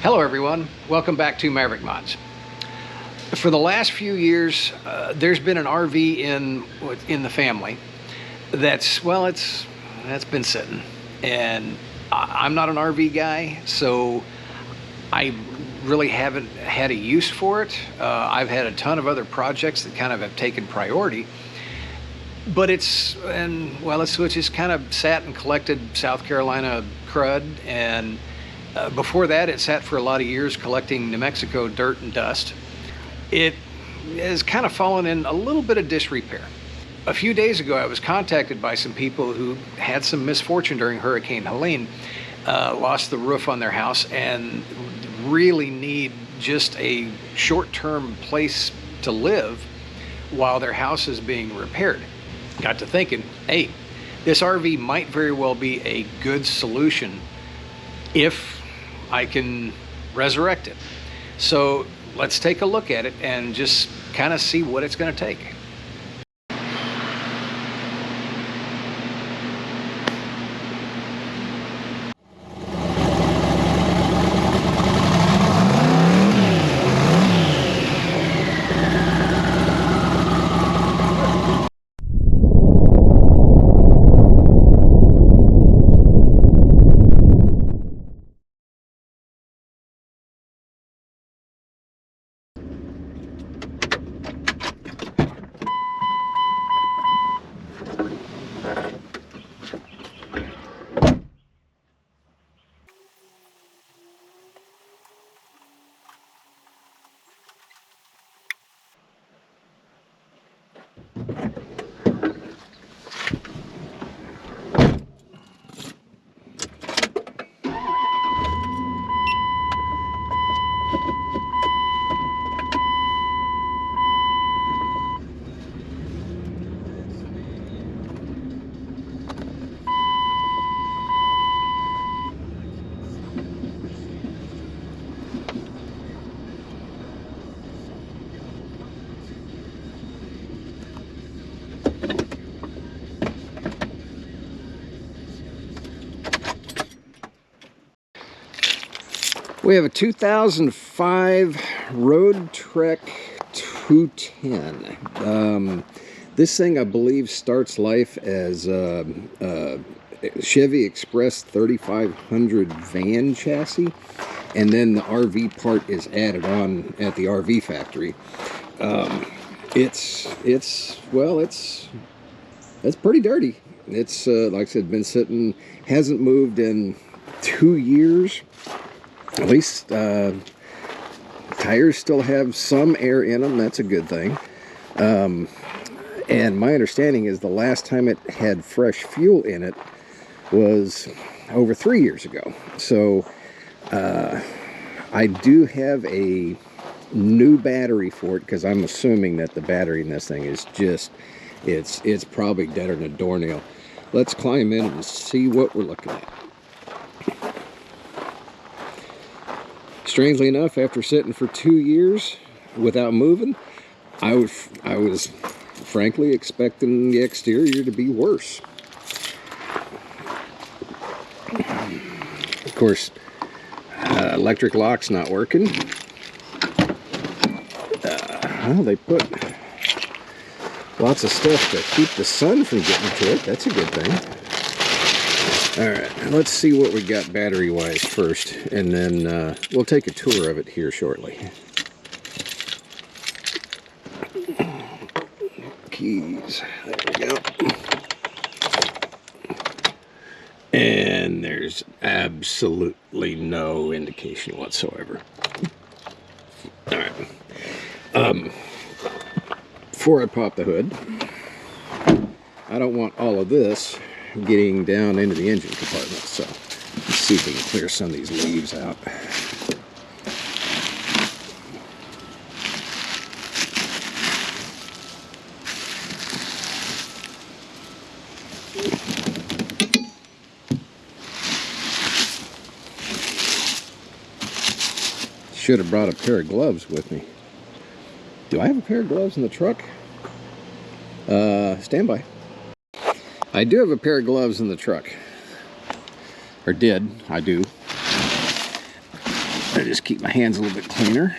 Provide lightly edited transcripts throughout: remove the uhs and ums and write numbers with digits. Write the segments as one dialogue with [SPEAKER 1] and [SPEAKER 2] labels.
[SPEAKER 1] Hello everyone, welcome back to Maverick Mods. For the last few years, there's been an RV in the family that's been sitting, and I'm not an RV guy, so I really haven't had a use for it. I've had a ton of other projects that kind of have taken priority, but it's just kind of sat and collected South Carolina crud, and before that, it sat for a lot of years collecting New Mexico dirt and dust. It has kind of fallen in a little bit of disrepair. A few days ago, I was contacted by some people who had some misfortune during Hurricane Helene, lost the roof on their house, and really need just a short-term place to live while their house is being repaired. Got to thinking, hey, this RV might very well be a good solution if I can resurrect it. So let's take a look at it and just kind of see what it's going to take. We have a 2005 Road Trek 210. This thing, I believe, starts life as a Chevy Express 3500 van chassis, and then the RV part is added on at the RV factory. It's pretty dirty. It's like I said, been sitting, hasn't moved in 2 years. At least tires still have some air in them. That's a good thing. And my understanding is the last time it had fresh fuel in it was over 3 years ago. So I do have a new battery for it, because I'm assuming that the battery in this thing is just, it's probably deader than a doornail. Let's climb in and see what we're looking at. Strangely enough, after sitting for 2 years without moving, I was frankly expecting the exterior to be worse. Of course, electric lock's not working. Well, they put lots of stuff to keep the sun from getting to it. That's a good thing. Alright, let's see what we got battery-wise first, and then we'll take a tour of it here shortly. Keys, there we go. And there's absolutely no indication whatsoever. Alright. Before I pop the hood, I don't want all of this getting down into the engine compartment, so let's see if we can clear some of these leaves out. Should have brought a pair of gloves with me. Do I have a pair of gloves in the truck? Stand by. I do have a pair of gloves in the truck. Or did. I do. just keep my hands a little bit cleaner.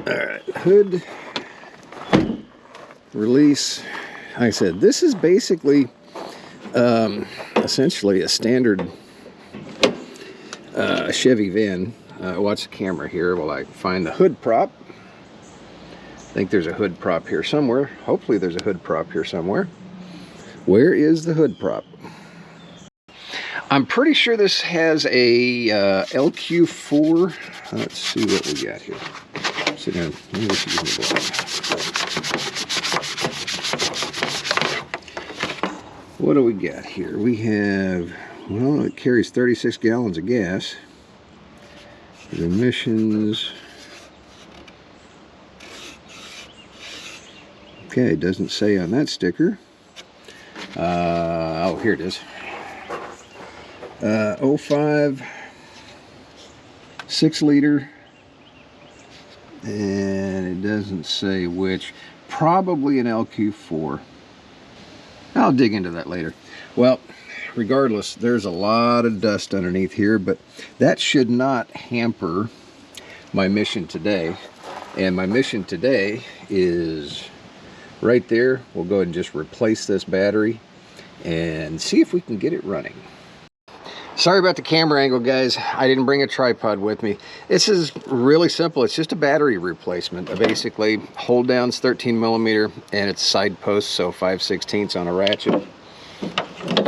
[SPEAKER 1] Alright, hood release. Like I said, this is basically essentially a standard Chevy van. Watch the camera here while I find the hood prop. I think there's a hood prop here somewhere. Hopefully there's a hood prop here somewhere. Where is the hood prop? I'm pretty sure this has a LQ4. Let's see what we got here. Sit down. What do we got here? We have, well, it carries 36 gallons of gas. The emissions. Okay, it doesn't say on that sticker. Oh, here it is. 05 6-liter, and it doesn't say which. Probably an LQ4. I'll dig into that later. Well, regardless, there's a lot of dust underneath here, but that should not hamper my mission today. And my mission today is right there. We'll go ahead and just replace this battery and see if we can get it running. Sorry about the camera angle, guys. I didn't bring a tripod with me. This is really simple. It's just a battery replacement. Basically, hold down's 13mm and it's side post, so 5/16 on a ratchet.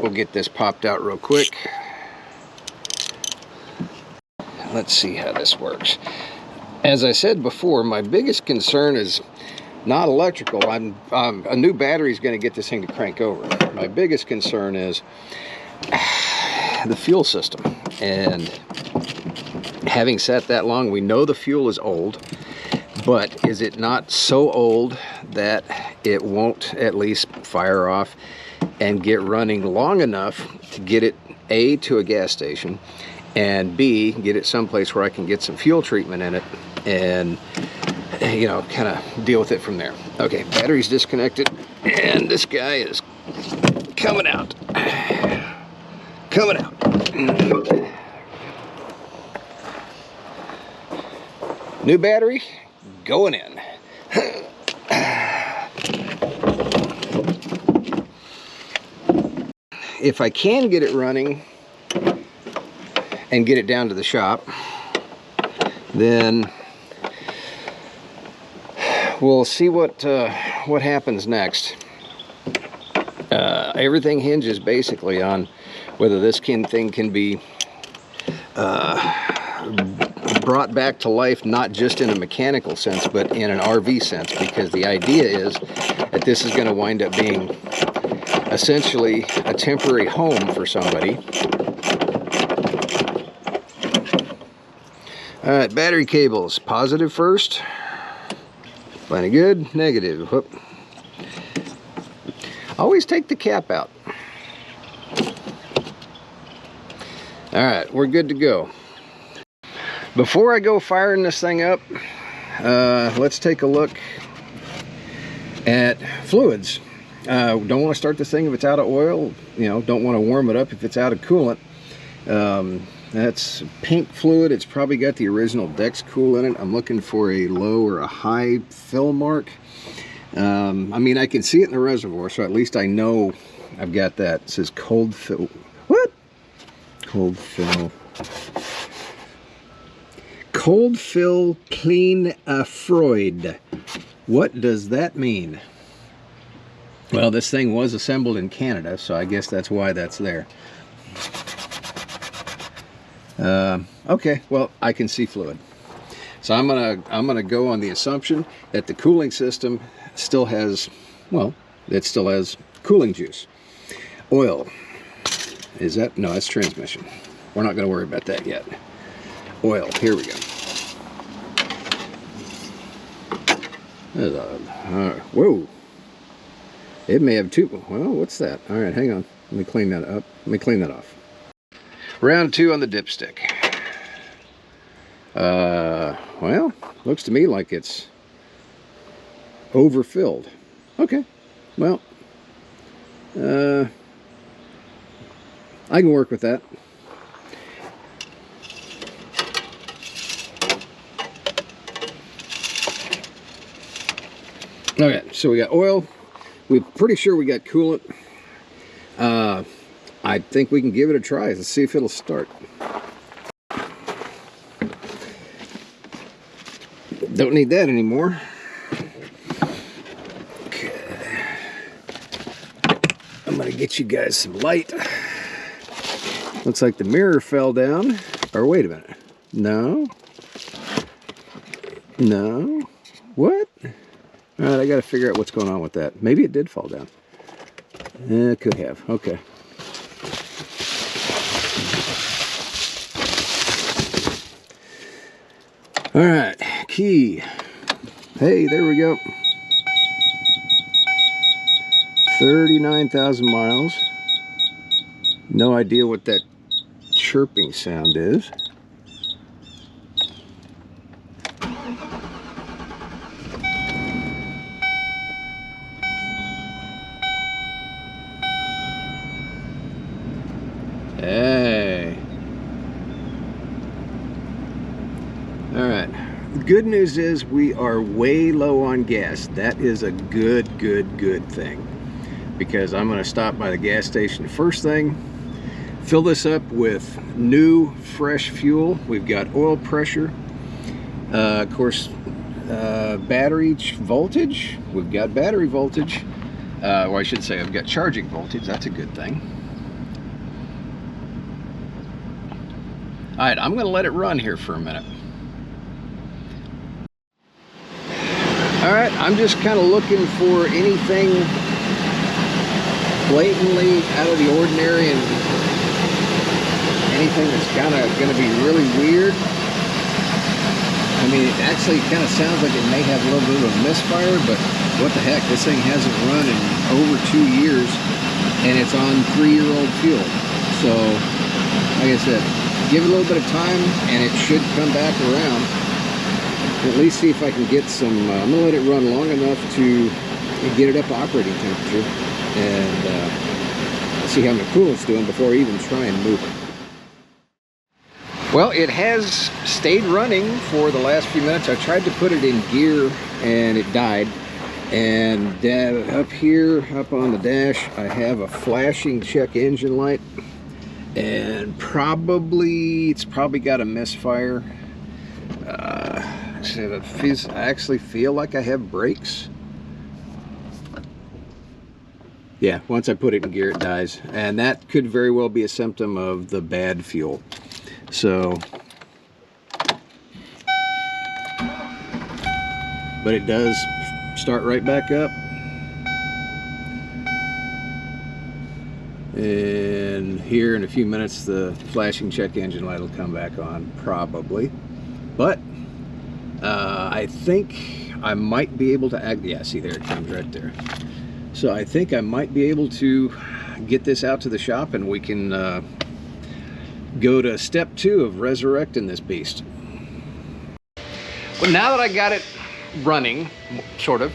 [SPEAKER 1] We'll get this popped out real quick. Let's see how this works. As I said before, my biggest concern is not electrical. A new battery is going to get this thing to crank over. My biggest concern is the fuel system, and having sat that long, we know the fuel is old, but is it not so old that it won't at least fire off and get running long enough to get it A, to a gas station, and B, get it someplace where I can get some fuel treatment in it and, you know, kind of deal with it from there. Okay, battery's disconnected, and this guy is coming out. Coming out. New battery going in. If I can get it running and get it down to the shop, then we'll see what happens next. Everything hinges basically on whether this thing can be brought back to life, not just in a mechanical sense, but in an RV sense, because the idea is that this is going to wind up being essentially a temporary home for somebody. All right, battery cables, positive first. Plenty good, negative. Whoop. Always take the cap out. All right, we're good to go. Before I go firing this thing up, let's take a look at fluids. Don't want to start this thing if it's out of oil. You know, don't want to warm it up if it's out of coolant. That's pink fluid. It's probably got the original Dex Cool in it. I'm looking for a low or a high fill mark. I mean, I can see it in the reservoir, so at least I know I've got that. It says cold fill. What? Cold fill. Cold fill clean Freud. What does that mean? Well, this thing was assembled in Canada, so I guess that's why that's there. Okay, well, I can see fluid. So I'm gonna go on the assumption that the cooling system still has, well, it still has cooling juice. Oil. Is that? No, that's transmission. We're not gonna worry about that yet. Oil, here we go. Whoa. It may have two. Well, what's that? All right, hang on. Let me clean that up. Let me clean that off. Round 2 on the dipstick. Well, looks to me like it's overfilled. Okay, well, I can work with that. Okay, so we got oil. We're pretty sure we got coolant. I think we can give it a try. Let's see if it'll start. Don't need that anymore. Okay. I'm gonna get you guys some light. Looks like the mirror fell down. Or wait a minute. No. No. What? All right, I gotta figure out what's going on with that. Maybe it did fall down. It could have. Okay. All right, key. Hey, there we go. 39,000 miles. No idea what that chirping sound is. Hey. All right. The good news is we are way low on gas. That is a good thing, because I'm going to stop by the gas station first thing, fill this up with new fresh fuel. We've got oil pressure, of course, battery voltage. We've got battery voltage, or I should say I've got charging voltage. That's a good thing. All right, I'm going to let it run here for a minute. All right, I'm just kind of looking for anything blatantly out of the ordinary and anything that's kind of going to be really weird. I mean, it actually kind of sounds like it may have a little bit of a misfire, but what the heck, this thing hasn't run in over 2 years, and it's on 3-year-old fuel. So, like I said, give it a little bit of time and it should come back around. At least see if I can get some, I'm going to let it run long enough to get it up to operating temperature and see how the coolant's doing before I even try and move it. Well, it has stayed running for the last few minutes. I tried to put it in gear and it died. And up here, up on the dash, I have a flashing check engine light. And it's probably got a misfire. I actually feel like I have brakes. Yeah, once I put it in gear, it dies. And that could very well be a symptom of the bad fuel. So, but it does start right back up. And here in a few minutes, the flashing check engine light will come back on, probably. But I think I might be able to yeah, see, there it comes right there. So I think I might be able to get this out to the shop and we can go to step 2 of resurrecting this beast. Well, now that I got it running, sort of,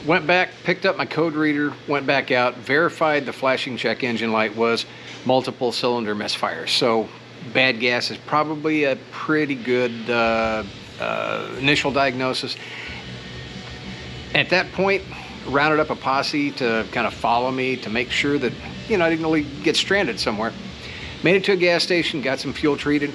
[SPEAKER 1] went back, picked up my code reader, went back out, verified the flashing check engine light was multiple cylinder misfires. So bad gas is probably a pretty good initial diagnosis. At that point, rounded up a posse to kind of follow me to make sure that, you know, I didn't really get stranded somewhere. Made it to a gas station, got some fuel treatment,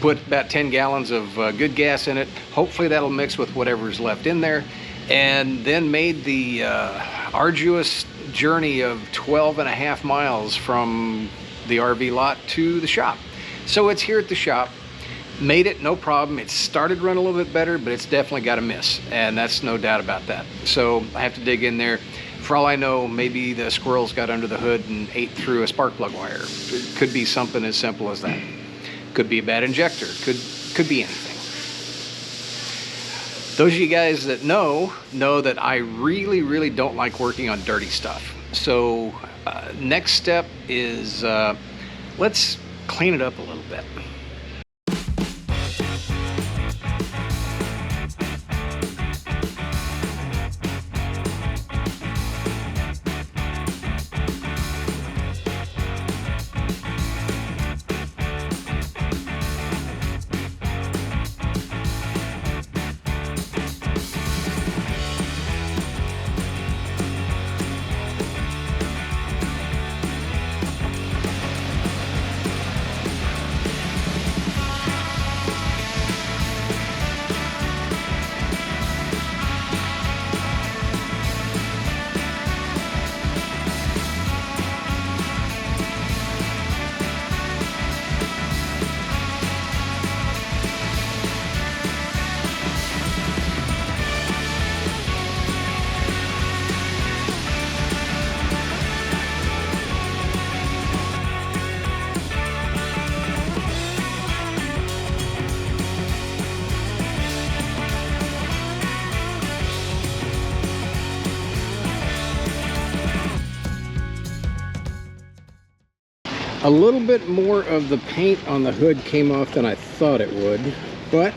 [SPEAKER 1] put about 10 gallons of good gas in it. Hopefully that'll mix with whatever's left in there. And then made the arduous journey of 12.5 miles from the RV lot to the shop. So it's here at the shop. Made it, no problem. It started running a little bit better, but it's definitely got a miss, and that's no doubt about that. So I have to dig in there. For all I know, maybe the squirrels got under the hood and ate through a spark plug wire. It could be something as simple as that. Could be a bad injector. Could be anything. Those of you guys that know that I really don't like working on dirty stuff. So Next step is let's clean it up a little bit. A little bit more of the paint on the hood came off than I thought it would, but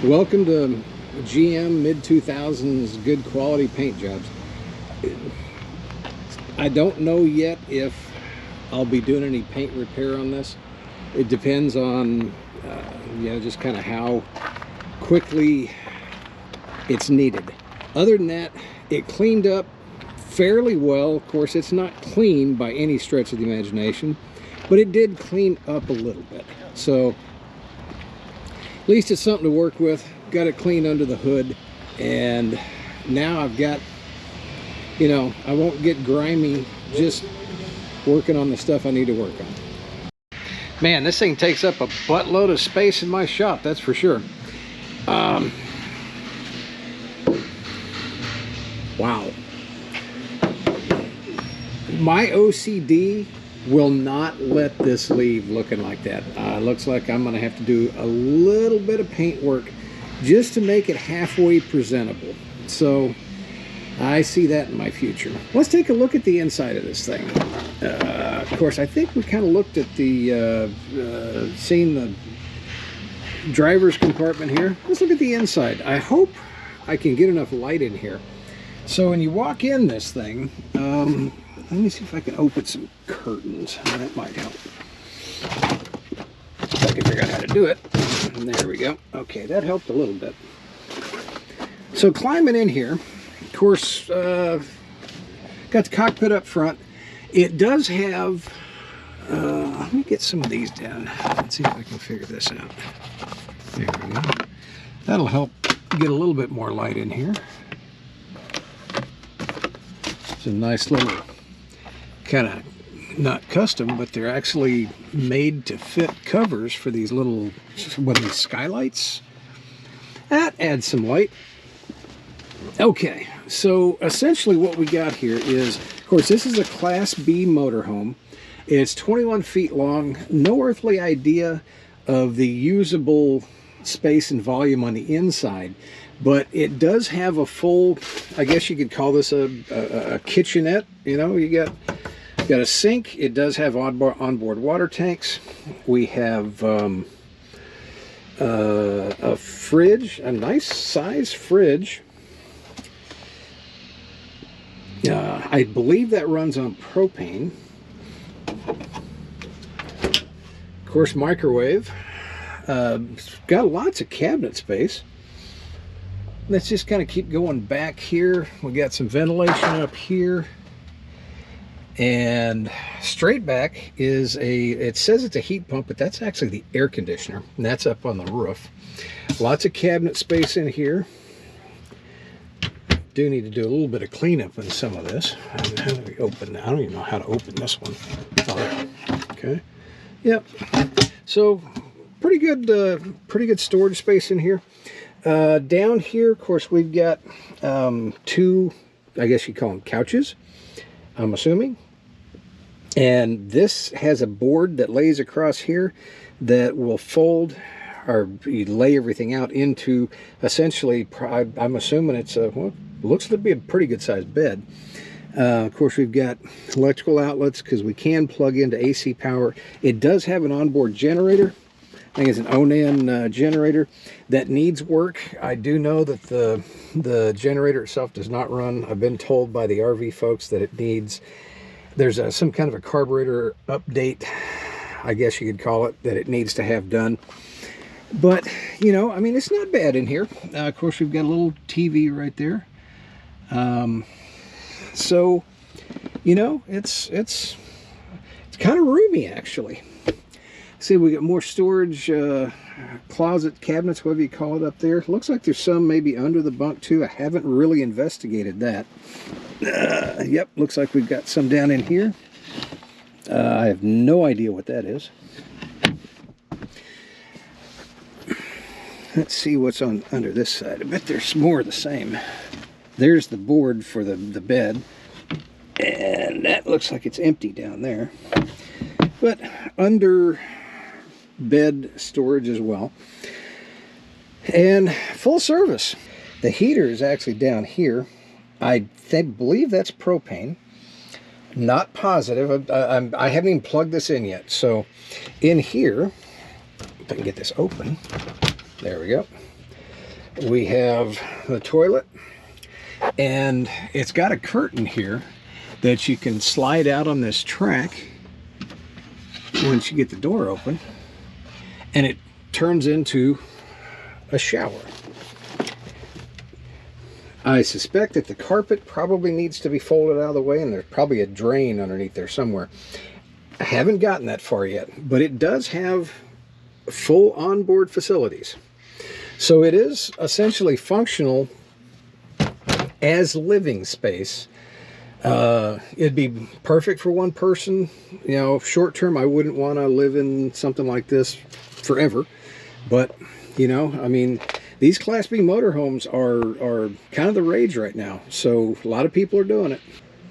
[SPEAKER 1] welcome to GM mid-2000s good quality paint jobs. I don't know yet if I'll be doing any paint repair on this. It depends on you know, just kind of how quickly it's needed. Other than that, it cleaned up fairly well. Of course, it's not clean by any stretch of the imagination, but it did clean up a little bit. So at least it's something to work with. Got it clean under the hood, and now I've got, you know, I won't get grimy just working on the stuff I need to work on. Man, this thing takes up a buttload of space in my shop, that's for sure. Wow. My OCD will not let this leave looking like that. Looks like I'm going to have to do a little bit of paint work just to make it halfway presentable. So I see that in my future. Let's take a look at the inside of this thing. Of course, I think we kind of looked at the seeing the driver's compartment here. Let's look at the inside. I hope I can get enough light in here. So when you walk in this thing, let me see if I can open some curtains. That might help. If I can figure out how to do it. There we go. Okay, that helped a little bit. So climbing in here, of course, got the cockpit up front. It does have, let me get some of these down. Let's see if I can figure this out. There we go. That'll help get a little bit more light in here. It's a nice little, kind of not custom, but they're actually made to fit covers for these little, what are these, skylights? That adds some light. Okay, so essentially what we got here is, of course, this is a Class B motorhome. It's 21 feet long. No earthly idea of the usable space and volume on the inside, but it does have a full, I guess you could call this a kitchenette. You know, you got a sink. It does have onboard water tanks. We have a fridge, a nice size fridge. I believe that runs on propane. Of course, microwave. Got lots of cabinet space. Let's just kind of keep going back here. We got some ventilation up here. And straight back is it says it's a heat pump, but that's actually the air conditioner. And that's up on the roof. Lots of cabinet space in here. Do need to do a little bit of cleanup in some of this. How do we open that? I don't even know how to open this one. Oh, okay. Yep. So pretty good storage space in here. Down here, of course, we've got two, I guess you call them couches, I'm assuming. And this has a board that lays across here that will fold, or you lay everything out into essentially, I'm assuming it's a, well, looks to be a pretty good sized bed. Of course, we've got electrical outlets because we can plug into AC power. It does have an onboard generator. I think it's an Onan generator that needs work. I do know that the generator itself does not run. I've been told by the RV folks that it needs, there's some kind of a carburetor update, I guess you could call it, that it needs to have done. But, you know, I mean, it's not bad in here. Of course, we've got a little TV right there. So, you know, it's kind of roomy, actually. See, we got more storage, closet cabinets, whatever you call it, up there. Looks like there's some maybe under the bunk too. I haven't really investigated that. Yep, looks like we've got some down in here. I have no idea what that is. Let's see what's on under this side. I bet there's more of the same. There's the board for the bed, and that looks like it's empty down there. But under bed storage as well, and full service. The heater is actually down here. I believe that's propane. Not positive. I haven't even plugged this in yet. So in here, if I can get this open, there we go. We have the toilet, and it's got a curtain here that you can slide out on this track once you get the door open, and it turns into a shower. I suspect that the carpet probably needs to be folded out of the way, and there's probably a drain underneath there somewhere. I haven't gotten that far yet, but it does have full onboard facilities. So it is essentially functional as living space. It'd be perfect for one person. You know, short term, I wouldn't want to live in something like this forever. But, you know, I mean, these Class B motorhomes are kind of the rage right now. So a lot of people are doing it.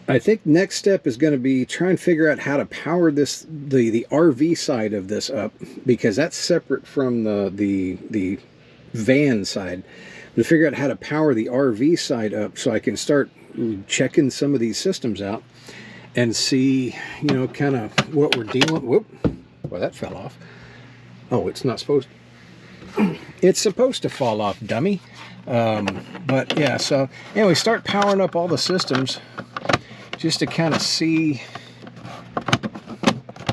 [SPEAKER 1] I think next step is going to be try and figure out how to power this, the RV side of this up, because that's separate from the van side. To figure out how to power the RV side up so I can start checking some of these systems out and see, you know, kind of what we're dealing. Whoop, well, that fell off. Oh, it's not supposed to. It's supposed to fall off, dummy. But yeah, so anyway, start powering up all the systems just to kind of see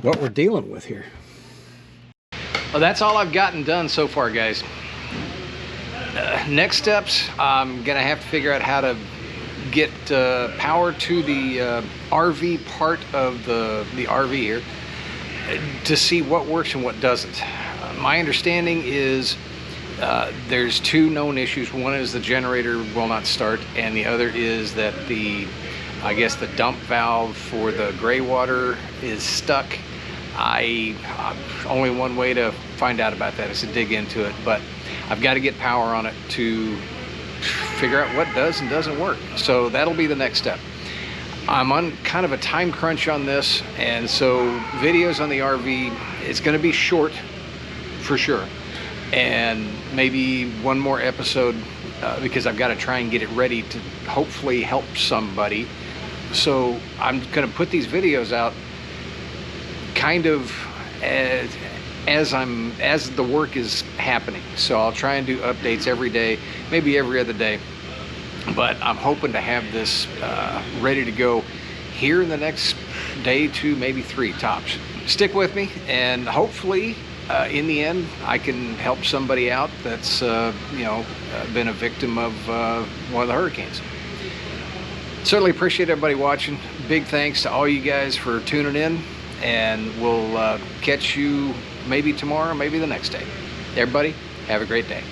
[SPEAKER 1] what we're dealing with here. Well, that's all I've gotten done so far, guys. Next steps, I'm gonna have to figure out how to get power to the RV part of the RV here to see what works and what doesn't. My understanding is there's two known issues. One is the generator will not start, and the other is that I guess the dump valve for the gray water is stuck. Only one way to find out about that is to dig into it, but I've got to get power on it to figure out what does and doesn't work. So that'll be the next step. I'm on kind of a time crunch on this, and so videos on the RV, it's going to be short for sure, and maybe one more episode because I've got to try and get it ready to hopefully help somebody. So I'm going to put these videos out kind of as the work is happening. So I'll try and do updates every day, maybe every other day, but I'm hoping to have this ready to go here in the next day, 2, maybe 3 tops. Stick with me, and hopefully in the end I can help somebody out that's you know, been a victim of one of the hurricanes. Certainly appreciate everybody watching. Big thanks to all you guys for tuning in, and we'll catch you maybe tomorrow, maybe the next day. Everybody, have a great day.